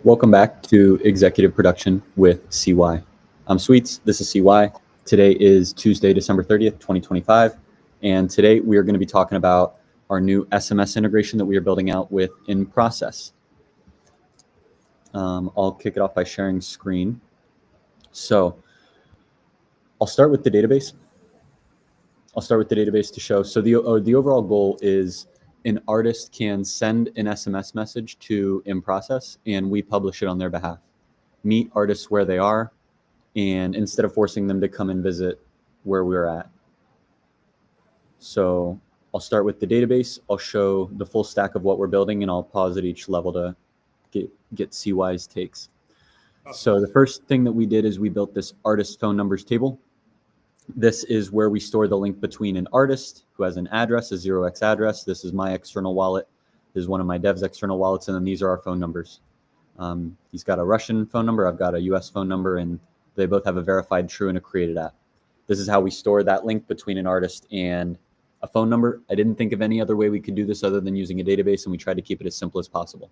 Welcome back to Executive Production with CY. I'm Sweets, this is CY. Today is Tuesday, December 30th, 2025, and today we are going to be talking about our new SMS integration that we are building out with InProcess. I'll kick it off by sharing screen. So I'll start with the database. To show. So the overall goal is an artist can send an SMS message to InProcess and we publish it on their behalf. Meet artists where they are, and instead of forcing them to come and visit where we're at. So I'll start with the database. I'll show the full stack of what we're building, and I'll pause at each level to get CY's takes. So the first thing that we did is we built this artist phone numbers table. This is where we store the link between an artist who has an address, a 0x address. This is my external wallet. This is one of my dev's external wallets, and then these are our phone numbers. He's got a Russian phone number. I've got a US phone number, and they both have a verified true and a created at. This is how we store that link between an artist and a phone number. I didn't think of any other way we could do this other than using a database, and we tried to keep it as simple as possible.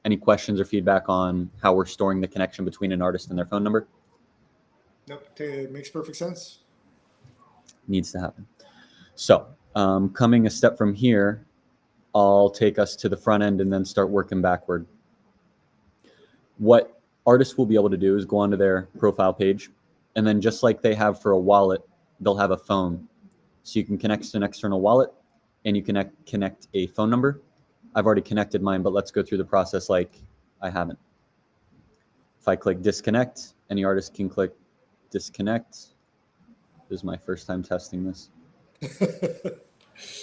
Any questions or feedback on how we're storing the connection between an artist and their phone number? Nope, it makes perfect sense. Needs to happen. So coming a step from here, I'll take us to the front end and then start working backward. What artists will be able to do is go onto their profile page, and then just like they have for a wallet, they'll have a phone. So you can connect to an external wallet and you can connect a phone number. I've already connected mine, but let's go through the process like I haven't. If I click disconnect, any artist can click disconnect. This is my first time testing this.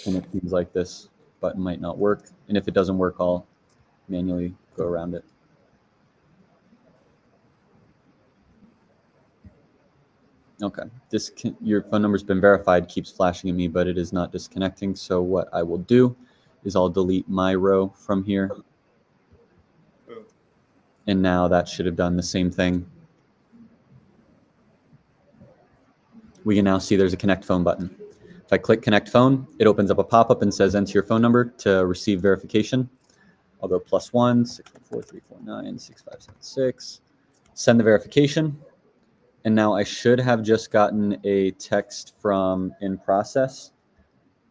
And it seems like this button might not work. And if it doesn't work, I'll manually go around it. Okay, your phone number's been verified, keeps flashing at me, but it is not disconnecting. So what I will do is I'll delete my row from here. And now that should have done the same thing. We can now see there's a connect phone button. If I click connect phone, it opens up a pop-up and says enter your phone number to receive verification. I'll go +1 614 349 6576. Send the verification. And now I should have just gotten a text from InProcess.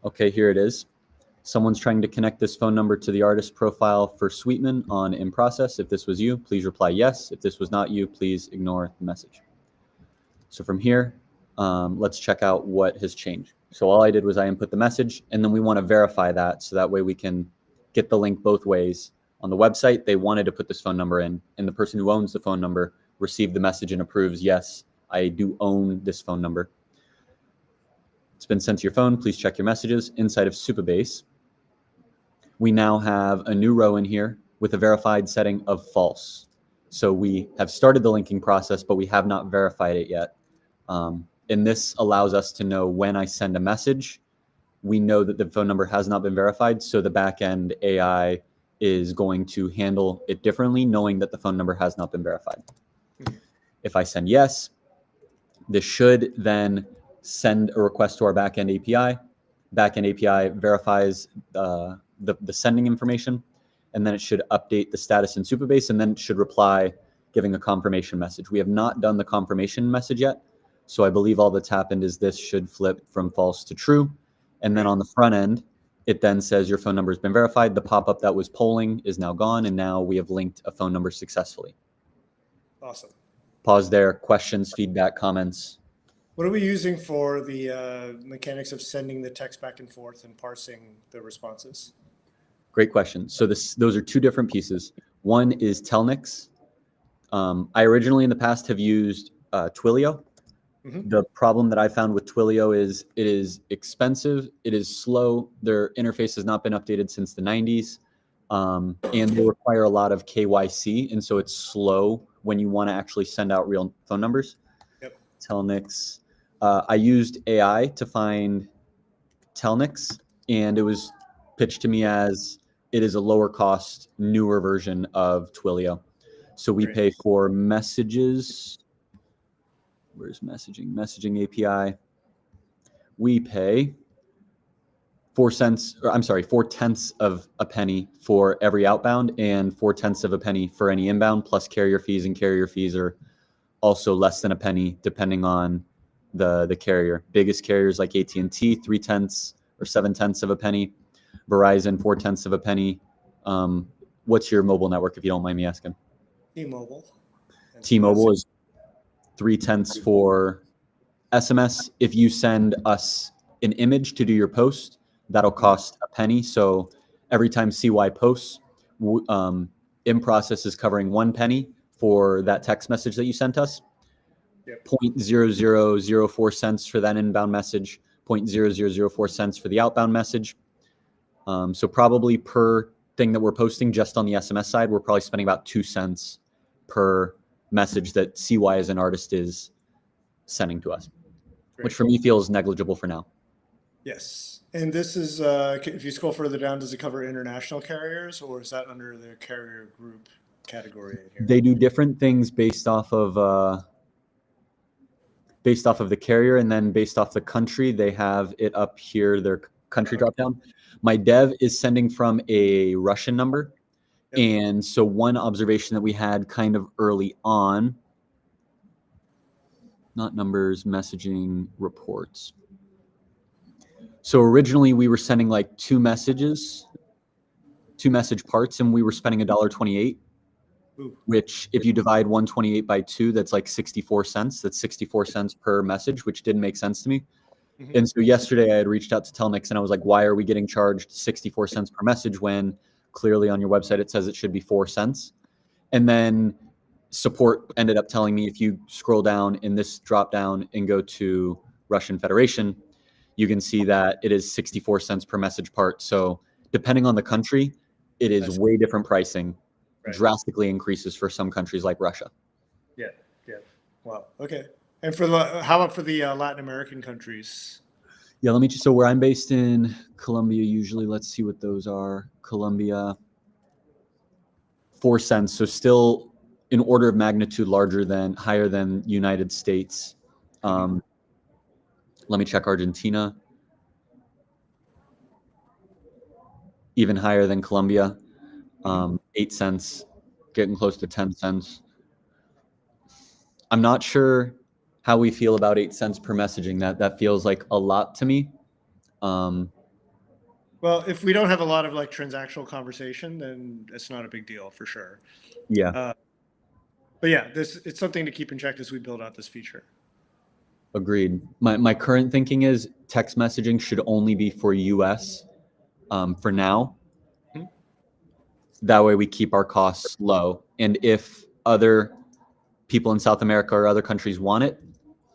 Okay, here it is. Someone's trying to connect this phone number to the artist profile for Sweetman on InProcess. If this was you, please reply yes. If this was not you, please ignore the message. So from here, let's check out what has changed. So all I did was I input the message, and then we want to verify that so that way we can get the link both ways. On the website, they wanted to put this phone number in, and the person who owns the phone number received the message and approves, yes, I do own this phone number. It's been sent to your phone. Please check your messages. Inside of Supabase, we now have a new row in here with a verified setting of false. So we have started the linking process, but we have not verified it yet. And this allows us to know when I send a message, we know that the phone number has not been verified. So the backend AI is going to handle it differently, knowing that the phone number has not been verified. If I send yes, this should then send a request to our backend API. Backend API verifies the sending information, and then it should update the status in Supabase, and then it should reply giving a confirmation message. We have not done the confirmation message yet, so I believe all that's happened is this should flip from false to true. And then on the front end, it then says your phone number has been verified. The pop-up that was polling is now gone, and now we have linked a phone number successfully. Awesome. Pause there. Questions, feedback, comments? What are we using for the mechanics of sending the text back and forth and parsing the responses? Great question. So those are two different pieces. One is Telnix. I originally in the past have used Twilio. Mm-hmm. The problem that I found with Twilio is it is expensive. It is slow. Their interface has not been updated since the 90s. And they require a lot of KYC. And so it's slow when you want to actually send out real phone numbers. Yep. Telnix. I used AI to find Telnix, and it was pitched to me as it is a lower cost, newer version of Twilio. So we pay for messages. Where's messaging? Messaging API. We pay 4 cents, or I'm sorry, 4/10 of a penny for every outbound and 4/10 of a penny for any inbound, plus carrier fees, and carrier fees are also less than a penny depending on the carrier. Biggest carriers like AT&T, 3/10 or 7/10 of a penny. Verizon, 4/10 of a penny. What's your mobile network, if you don't mind me asking? T-Mobile. And so T-Mobile that's- is 3/10 for SMS. If you send us an image to do your post, that'll cost a penny. So every time CY posts, in process is covering 1 penny for that text message that you sent us. Yep. 0.0004 cents for that inbound message, 0.0004 cents for the outbound message. So probably per thing that we're posting just on the SMS side, we're probably spending about 2 cents per message that CY as an artist is sending to us, which Great. for me feels negligible for now. Yes. And this is, if you scroll further down, does it cover international carriers, or is that under the carrier group category in here? They do different things based off of the carrier, and then based off the country. They have it up here, their country Okay. dropdown. My dev is sending from a Russian number. Yep. And so one observation that we had kind of early on, not numbers, messaging, reports. So originally we were sending like 2 message parts, and we were spending $1.28, Ooh. which if you divide 128 by 2, that's like 64 cents. That's 64 cents per message, which didn't make sense to me. Mhm. And so yesterday I had reached out to Telnix and I was like, why are we getting charged 64 cents per message when clearly on your website it says it should be 4 cents? And then support ended up telling me, if you scroll down in this drop down and go to Russian Federation, you can see that it is 64 cents per message part. So depending on the country, it is That's- way different pricing, Right. drastically increases for some countries like Russia. Yeah. Yeah. Wow. Okay. And for the, how about for the Latin American countries? Yeah, let me just, so where I'm based in Colombia, usually, let's see what those are. Colombia, 4 cents. So still an order of magnitude higher than United States. Let me check Argentina. Even higher than Colombia. 8 cents, getting close to 10 cents. I'm not sure how we feel about 8 cents per messaging. That feels like a lot to me. Well, if we don't have a lot of like transactional conversation, then it's not a big deal for sure. Yeah, But yeah, it's something to keep in check as we build out this feature. agreed. My current thinking is text messaging should only be for US for now. Mhm. That way we keep our costs low. And if other people in South America or other countries want it,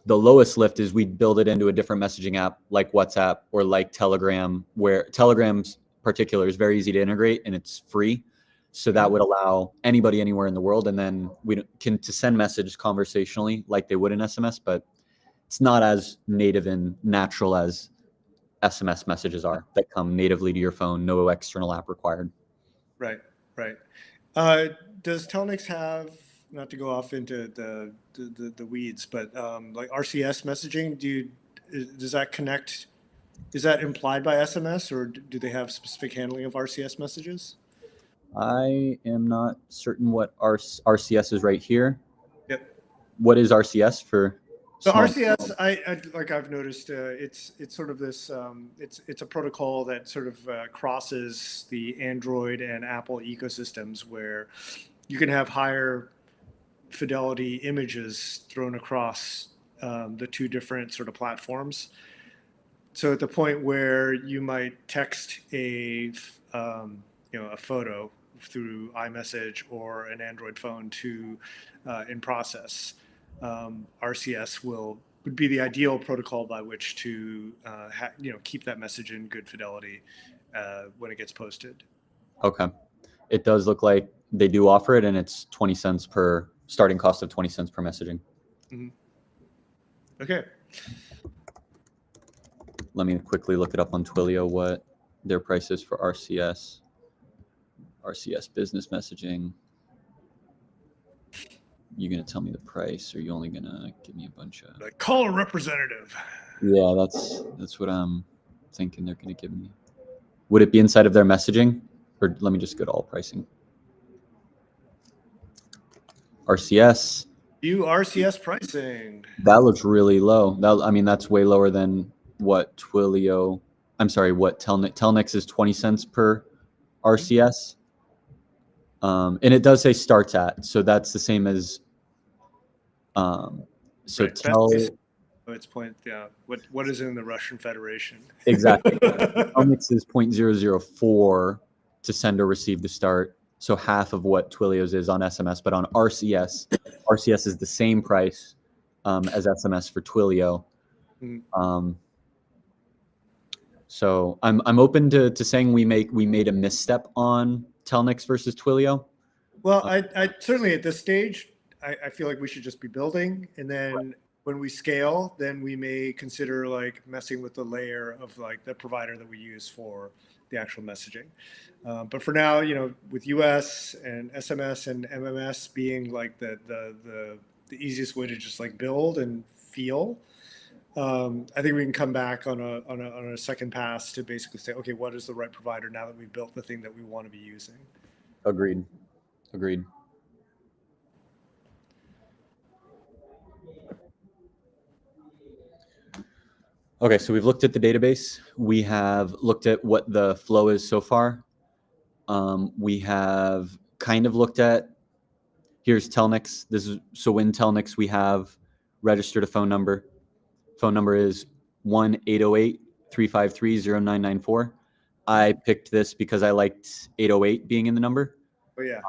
the lowest lift is we build it into a different messaging app like WhatsApp or like Telegram, where Telegram's particular is very easy to integrate and it's free. So that would allow anybody anywhere in the world, and then we can to send messages conversationally like they would in SMS, but it's not as native and natural as SMS messages are that come natively to your phone, no external app required. Right. Right. Does Telnix have, not to go off into the weeds, but like RCS messaging? Does that connect? Is that implied by SMS, or do they have specific handling of RCS messages? I am not certain what RCS is right here. Yep. What is RCS for? So small- RCS, like I've noticed, it's sort of this, it's a protocol that sort of crosses the Android and Apple ecosystems, where you can have higher fidelity images thrown across the 2 different sort of platforms. So at the point where you might text a photo through iMessage or an Android phone to in process, RCS would be the ideal protocol by which to keep that message in good fidelity when it gets posted. Okay. It does look like they do offer it, and it's 20 cents per starting cost of 20 cents per messaging. Mm-hmm. Okay. Let me quickly look it up on Twilio what their price is for RCS. RCS business messaging. You gonna tell me the price, or you only gonna give me a bunch of? Like, call a representative. Yeah, that's what I'm thinking they're gonna give me. Would it be inside of their messaging? Or let me just go to all pricing. RCS. View RCS pricing. That looks really low. I mean, that's way lower than what Twilio, I'm sorry, what Telnix is 20 cents per RCS. And it does say starts at, so that's the same as, so Right, tell, its point, yeah. What is in the Russian Federation? exactly. Telnix is 0.004 to send or receive to start. So half of what Twilio's is on SMS, but on RCS is the same price as SMS for Twilio. So I'm open to saying we made a misstep on Telnix versus Twilio. Well, I certainly at this stage, I feel like we should just be building, and then when we scale, then we may consider like messing with the layer of like the provider that we use for the actual messaging. But for now, with US and SMS and MMS being like the easiest way to just like build and feel, I think we can come back on a second pass to basically say, okay, what is the right provider now that we've built the thing that we want to be using? Agreed. Okay, so we've looked at the database. We have looked at what the flow is so far. We have kind of looked at, here's Telnix. So in Telnix, we have registered a phone number. Phone number is 1-808-353-0994. I picked this because I liked 808 being in the number. Oh yeah.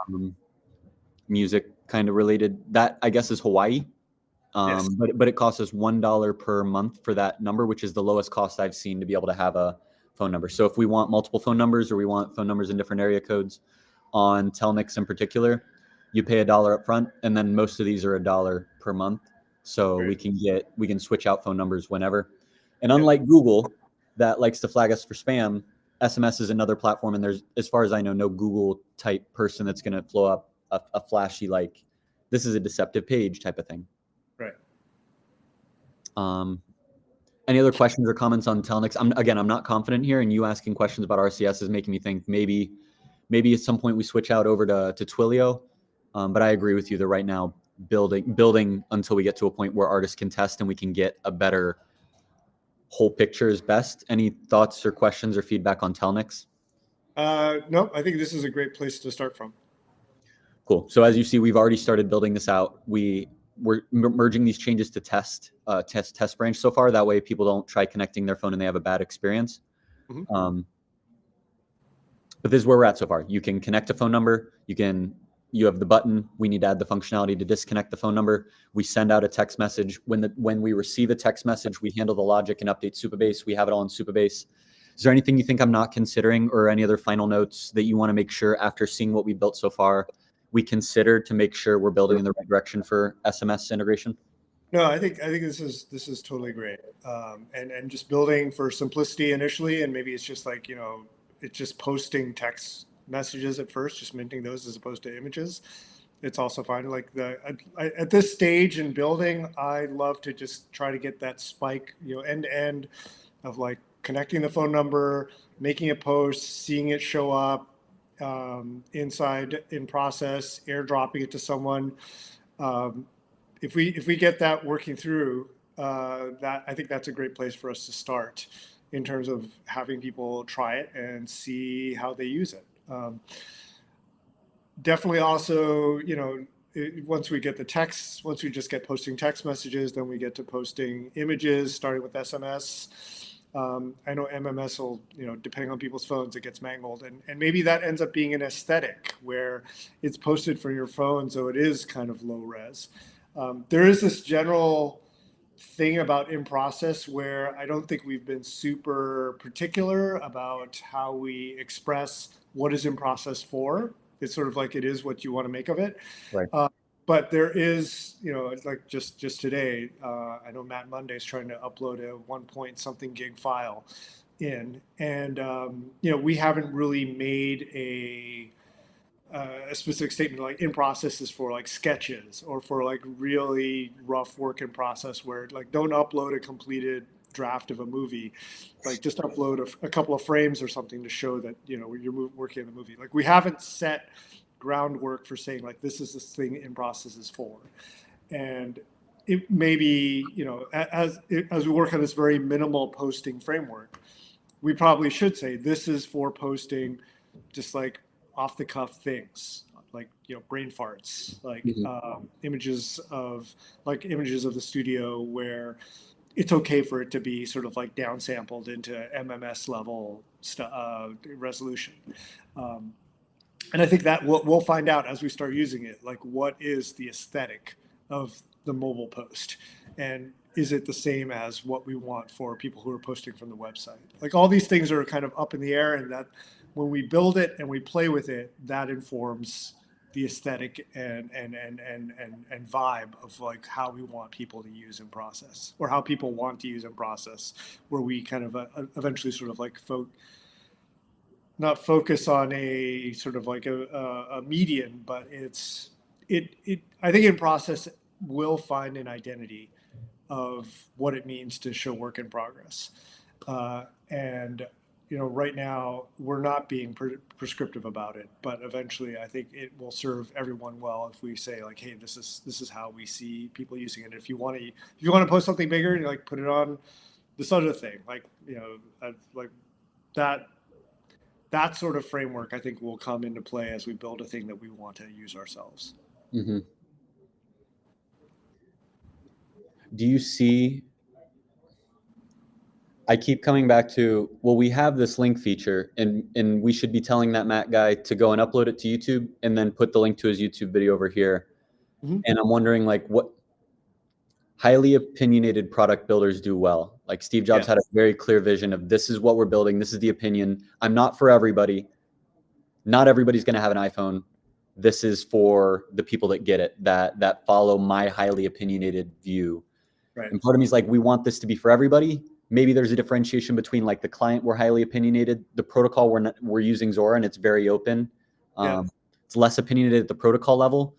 Music kind of related. That, I guess, is Hawaii. Yes. But it costs us $1 per month for that number, which is the lowest cost I've seen to be able to have a phone number. So if we want multiple phone numbers, or we want phone numbers in different area codes on Telnix in particular, you pay $1 up front, and then most of these are $1 per month. So Right. we can switch out phone numbers whenever. And unlike Google, that likes to flag us for spam, SMS is another platform, and there's, as far as I know, no Google type person that's going to flow up a flashy, like, this is a deceptive page type of thing. Right. Any other questions or comments on Telnix? I'm not confident here, and you asking questions about RCS is making me think maybe at some point we switch out over to Twilio. But I agree with you that right now, building until we get to a point where artists can test and we can get a better whole picture is best. Any thoughts or questions or feedback on Telnix? No, I think this is a great place to start from. Cool. So as you see, we've already started building this out. We're merging these changes to test branch so far. That way people don't try connecting their phone and they have a bad experience. Mm-hmm. But this is where we're at so far. You can connect a phone number. You have the button. We need to add the functionality to disconnect the phone number. We send out a text message. When we receive a text message, we handle the logic and update Supabase. We have it all in Supabase. Is there anything you think I'm not considering, or any other final notes that you want to make sure, after seeing what we built so far, we consider to make sure we're building in the right direction for SMS integration? No, I think this is totally great. And just building for simplicity initially, and maybe it's just like, it's just posting text messages at first, just minting those as opposed to images. It's also fine. Like at this stage in building, I love to just try to get that spike, end to end, of like connecting the phone number, making a post, seeing it show up inside in process, airdropping it to someone. If we get that working through, that I think that's a great place for us to start in terms of having people try it and see how they use it. Definitely also, once we get the texts, once we just get posting text messages, then we get to posting images, starting with SMS. I know MMS will, depending on people's phones, it gets mangled. And maybe that ends up being an aesthetic where it's posted from your phone, so it is kind of low res. There is this general thing about in process where I don't think we've been super particular about how we express what is in process for. It's sort of like it is what you want to make of it. Right. But there is, it's like just today, I know Matt Monday's trying to upload a 1 point something gig file in, and we haven't really made a specific statement like in process is for like sketches or for like really rough work in process where like don't upload a completed draft of a movie, like just upload a couple of frames or something to show that, you know, you're working on the movie. Like we haven't set groundwork for saying like, this thing in process is for. And it may be, you know, as we work on this very minimal posting framework, we probably should say this is for posting just like off the cuff things, like, you know, brain farts, like images of the studio where it's okay for it to be sort of like downsampled into MMS level resolution. And I think that we'll find out as we start using it, like what is the aesthetic of the mobile post, and is it the same as what we want for people who are posting from the website? Like all these things are kind of up in the air, and that when we build it and we play with it, that informs the aesthetic and vibe of like how we want people to use in process, or how people want to use in process, where we kind of eventually sort of like not focus on a sort of like a median, but I think in process will find an identity of what it means to show work in progress. And, you know, right now we're not being prescriptive about it, but eventually I think it will serve everyone well if we say like, hey, this is how we see people using it. If you want to post something bigger, you like put it on this other thing, like, you know, like that sort of framework I think will come into play as we build a thing that we want to use ourselves. Mm-hmm. Do you see, I keep coming back to, well, we have this link feature and we should be telling that Matt guy to go and upload it to YouTube and then put the link to his YouTube video over here. Mm-hmm. And I'm wondering like what highly opinionated product builders do well. Like Steve Jobs had a very clear vision of this is what we're building. This is the opinion. I'm not for everybody. Not everybody's going to have an iPhone. This is for the people that get it, that follow my highly opinionated view. Right. And part of me is like, we want this to be for everybody. Maybe there's a differentiation between like the client, we're highly opinionated. The protocol, we're using Zora and it's very open. It's less opinionated at the protocol level.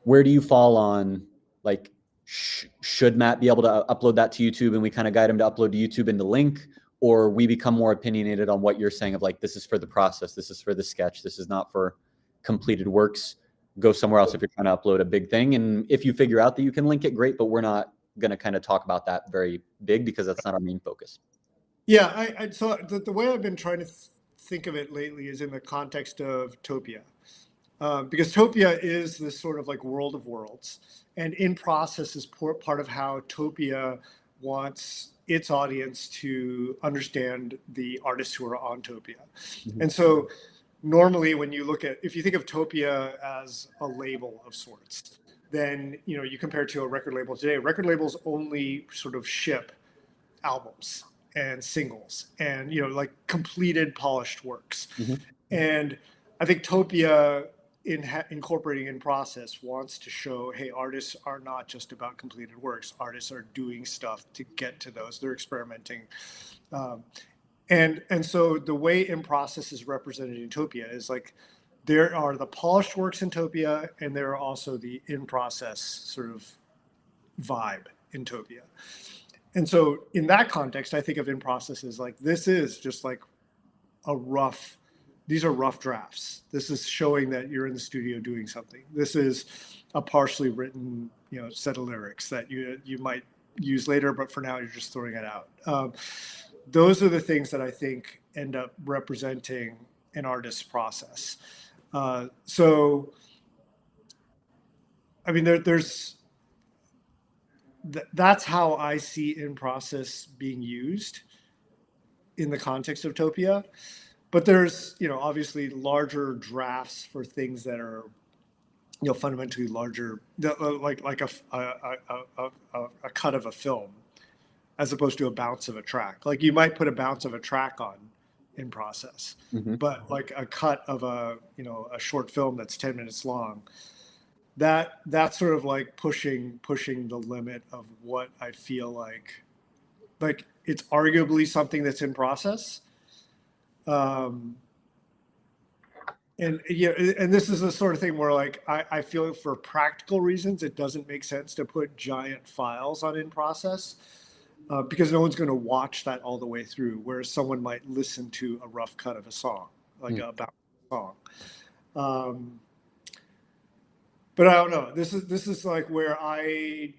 Where do you fall on like, should Matt be able to upload that to YouTube and we kind of guide him to upload to YouTube and the link, or we become more opinionated on what you're saying of like, this is for the process, this is for the sketch, this is not for completed works. Go somewhere else if you're trying to upload a big thing. And if you figure out that you can link it, great, but we're not going to kind of talk about that very big because that's not our main focus. Yeah, so the way I've been trying to think of it lately is in the context of Topia. Because Topia is this sort of like world of worlds, and in process is part of how Topia wants its audience to understand the artists who are on Topia. Mm-hmm. And so normally when you if you think of Topia as a label of sorts, then, you know, you compare it to a record label today. Record labels only sort of ship albums and singles and, you know, like completed polished works. Mm-hmm. And I think Topia, incorporating in process, wants to show, hey, artists are not just about completed works. Artists are doing stuff to get to those. They're experimenting. And so the way in process is represented in Topia is like, there are the polished works in Topia, and there are also the in process sort of vibe in Topia. And so in that context, I think of in process as like, this is just like these are rough drafts. This is showing that you're in the studio doing something. This is a partially written, you know, set of lyrics that you might use later, but for now you're just throwing it out. Those are the things that I think end up representing an artist's process. So, I mean, that's how I see in process being used in the context of Topia. But there's, you know, obviously larger drafts for things that are, you know, fundamentally larger, like a cut of a film, as opposed to a bounce of a track. Like you might put a bounce of a track on in process, mm-hmm. but like a cut of a short film that's 10 minutes long, that's sort of like pushing the limit of what I feel like it's arguably something that's in process. And yeah, and this is the sort of thing where like I feel for practical reasons it doesn't make sense to put giant files on in process because no one's going to watch that all the way through. Whereas someone might listen to a rough cut of a song, like Mm. about a song. But I don't know. This is like where I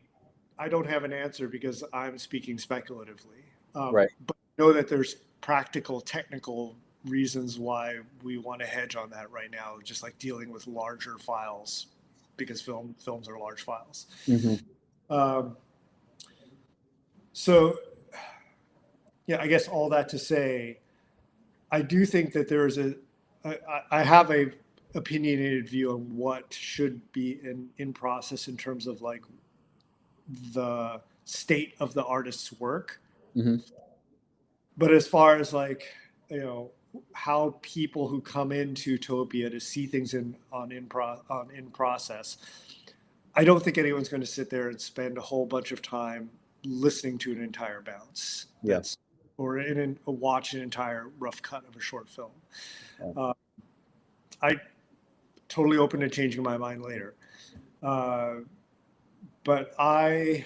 don't have an answer because I'm speaking speculatively. Right. But I know that there's practical, technical reasons why we want to hedge on that right now, just like dealing with larger files because films are large files. Hmm. Um, so yeah, I guess all that to say, I do think that there is I have a opinionated view on what should be in process in terms of like the state of the artist's work. Hmm. But as far as like, how people who come into Topia to see things in process, I don't think anyone's going to sit there and spend a whole bunch of time listening to an entire bounce. Yeah. Or watch an entire rough cut of a short film. Yeah. I totally open to changing my mind later. But I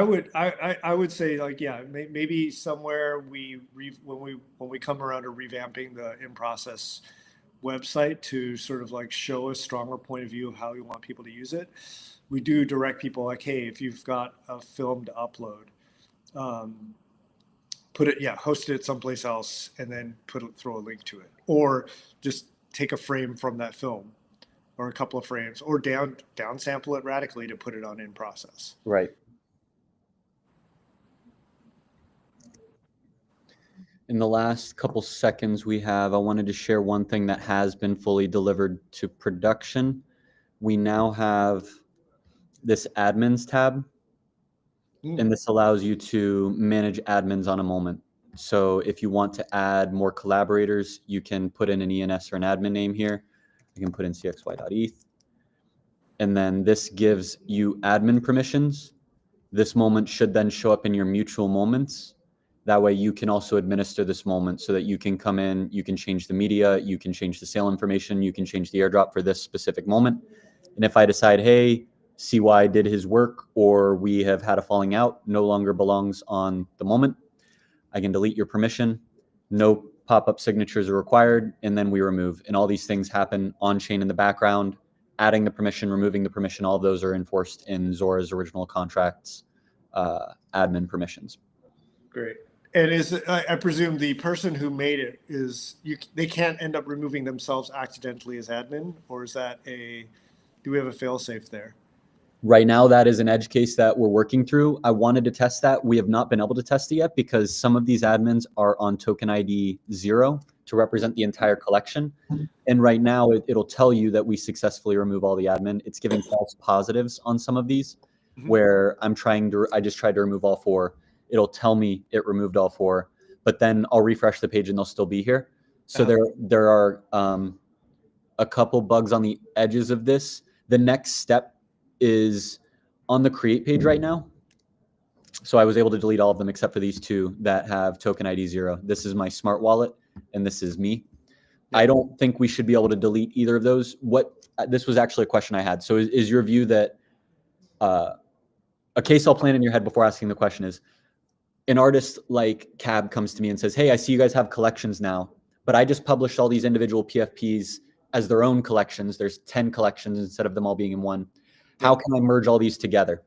would say like, yeah, maybe somewhere when we come around to revamping the in process website to sort of like show a stronger point of view of how we want people to use it, we do direct people like, hey, if you've got a film to upload, host it someplace else and then throw a link to it, or just take a frame from that film or a couple of frames, or downsample it radically to put it on in process. Right. In the last couple seconds we have, I wanted to share one thing that has been fully delivered to production. We now have this admins tab, and this allows you to manage admins on a moment. So if you want to add more collaborators, you can put in an ENS or an admin name here. You can put in cxy.eth. And then this gives you admin permissions. This moment should then show up in your mutual moments. That way you can also administer this moment so that you can come in, you can change the media, you can change the sale information, you can change the airdrop for this specific moment. And if I decide, hey, CY did his work, or we have had a falling out, no longer belongs on the moment, I can delete your permission. No pop-up signatures are required, and then we remove. And all these things happen on chain in the background. Adding the permission, removing the permission, all of those are enforced in Zora's original contracts, admin permissions. Great. And I presume the person who made it they can't end up removing themselves accidentally as admin, or do we have a fail-safe there? Right now, that is an edge case that we're working through. I wanted to test that. We have not been able to test it yet because some of these admins are on token ID 0 to represent the entire collection. And right now, it'll tell you that we successfully remove all the admin. It's giving false positives on some of these, where I just tried to remove all 4. It'll tell me it removed all 4, but then I'll refresh the page and they'll still be here. So there are a couple bugs on the edges of this. The next step is on the create page right now. So I was able to delete all of them except for these 2 that have token ID 0. This is my smart wallet and this is me. I don't think we should be able to delete either of those. This was actually a question I had. So is your view that a case I'll plan in your head before asking the question is, an artist like Cab comes to me and says, hey, I see you guys have collections now, but I just published all these individual PFPs as their own collections. There's 10 collections instead of them all being in one. How can I merge all these together?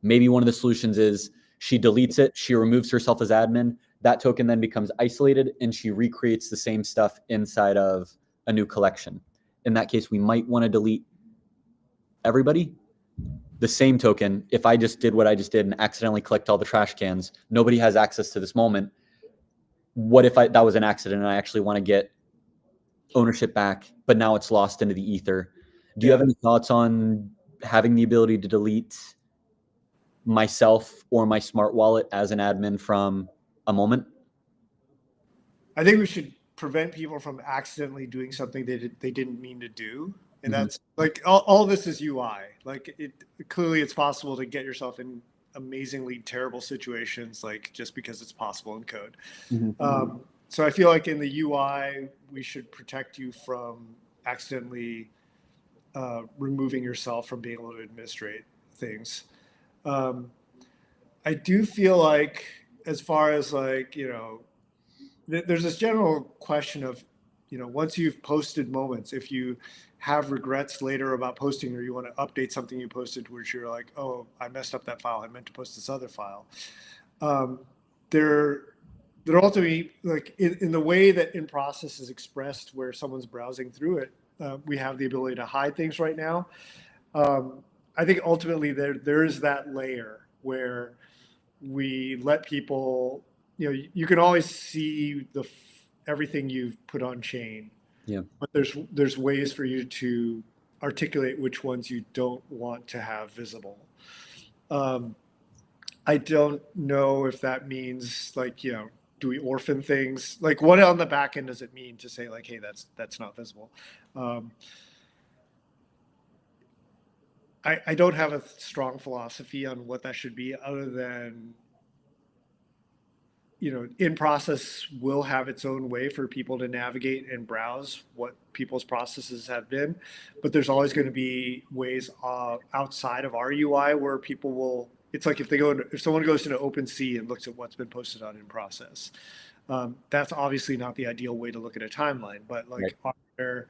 Maybe one of the solutions is she deletes it, she removes herself as admin, that token then becomes isolated, and she recreates the same stuff inside of a new collection. In that case, we might want to delete everybody. The same token, if I just did what I just did and accidentally clicked all the trash cans, nobody has access to this moment. What if that was an accident and I actually want to get ownership back, but now it's lost into the ether? Do you have any thoughts on having the ability to delete myself or my smart wallet as an admin from a moment? I think we should prevent people from accidentally doing something they didn't mean to do. And that's like all this is UI. Like clearly it's possible to get yourself in amazingly terrible situations, like just because it's possible in code. So I feel like in the UI, we should protect you from accidentally removing yourself from being able to administrate things. Um, I do feel like, as far as like, there's this general question of, once you've posted moments, if you have regrets later about posting, or you want to update something you posted, which you're like, oh, I messed up that file, I meant to post this other file. They're ultimately, like, in the way that in process is expressed, where someone's browsing through it, we have the ability to hide things right now. I think ultimately there is that layer where we let people, you can always see everything you've put on chain. Yeah. But there's ways for you to articulate which ones you don't want to have visible. I don't know if that means, like, do we orphan things? Like, what on the back end does it mean to say, like, hey, that's not visible? I don't have a strong philosophy on what that should be, other than, in process will have its own way for people to navigate and browse what people's processes have been. But there's always going to be ways outside of our UI where people will, it's like if someone goes into OpenSea and looks at what's been posted on in process, that's obviously not the ideal way to look at a timeline. But like, right,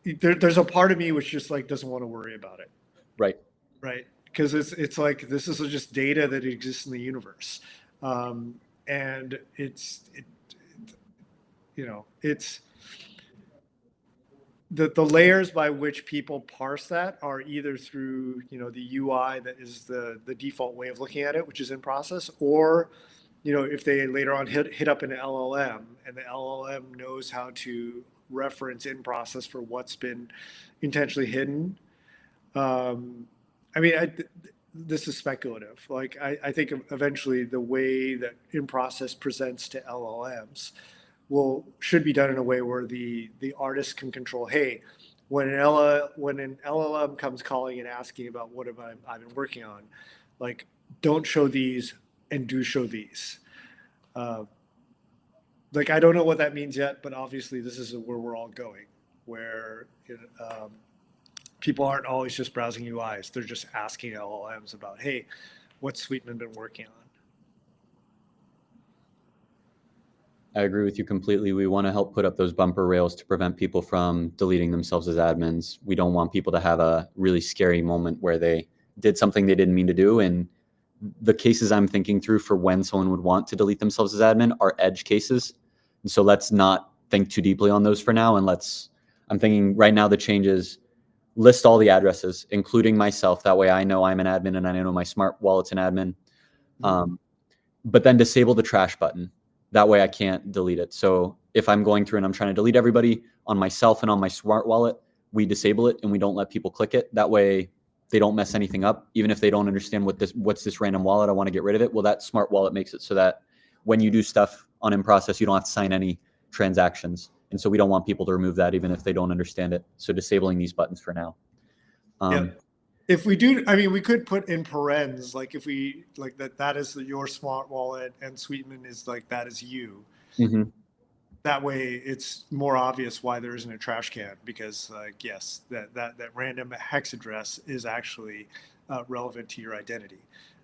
there's a part of me which just like doesn't want to worry about it. Right. Because it's like, this is just data that exists in the universe. And it's the layers by which people parse that are either through, the UI that is the default way of looking at it, which is in process, or, if they later on hit up an LLM, and the LLM knows how to reference in process for what's been intentionally hidden. This is speculative. Like, I think eventually the way that in process presents to LLMs should be done in a way where the artist can control, hey, when an LLM comes calling and asking about what I've been working on, like, don't show these and do show these. Like, I don't know what that means yet, but obviously this is where we're all going, where people aren't always just browsing UIs. They're just asking LLMs about, hey, what's Sweetman been working on? I agree with you completely. We want to help put up those bumper rails to prevent people from deleting themselves as admins. We don't want people to have a really scary moment where they did something they didn't mean to do. And the cases I'm thinking through for when someone would want to delete themselves as admin are edge cases. And so let's not think too deeply on those for now. And I'm thinking right now the change is list all the addresses, including myself. That way I know I'm an admin and I know my smart wallet's an admin. But then disable the trash button. That way I can't delete it. So if I'm going through and I'm trying to delete everybody on myself and on my smart wallet, we disable it and we don't let people click it. That way they don't mess anything up. Even if they don't understand what's this random wallet, I want to get rid of it. Well, that smart wallet makes it so that when you do stuff on in process, you don't have to sign any transactions. And so we don't want people to remove that even if they don't understand it. So disabling these buttons for now. Yeah. If we do, we could put in parens, like, if we like that is your smart wallet and Sweetman is like, that is you. Mm-hmm. That way it's more obvious why there isn't a trash can, because like, yes, that random hex address is actually relevant to your identity.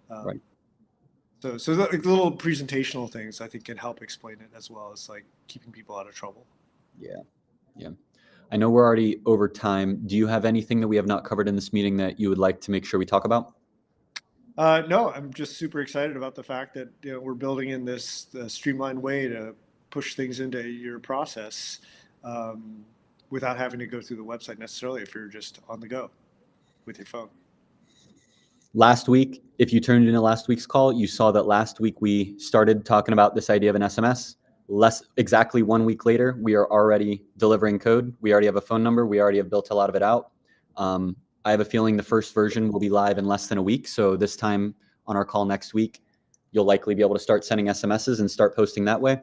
Right. So the little presentational things I think can help explain it, as well as like keeping people out of trouble. Yeah. I know we're already over time. Do you have anything that we have not covered in this meeting that you would like to make sure we talk about? No, I'm just super excited about the fact that we're building in this streamlined way to push things into your process without having to go through the website necessarily, if you're just on the go with your phone. Last week, if you turned into last week's call, you saw that last week we started talking about this idea of an SMS. Exactly 1 week later, we are already delivering code. We already have a phone number. We already have built a lot of it out. I have a feeling the first version will be live in less than a week. So this time on our call next week, you'll likely be able to start sending SMSs and start posting that way.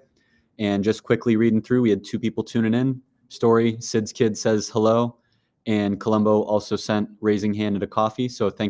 And just quickly reading through, we had 2 people tuning in. Story, Sid's kid says hello. And Colombo also sent raising hand at a coffee. So thank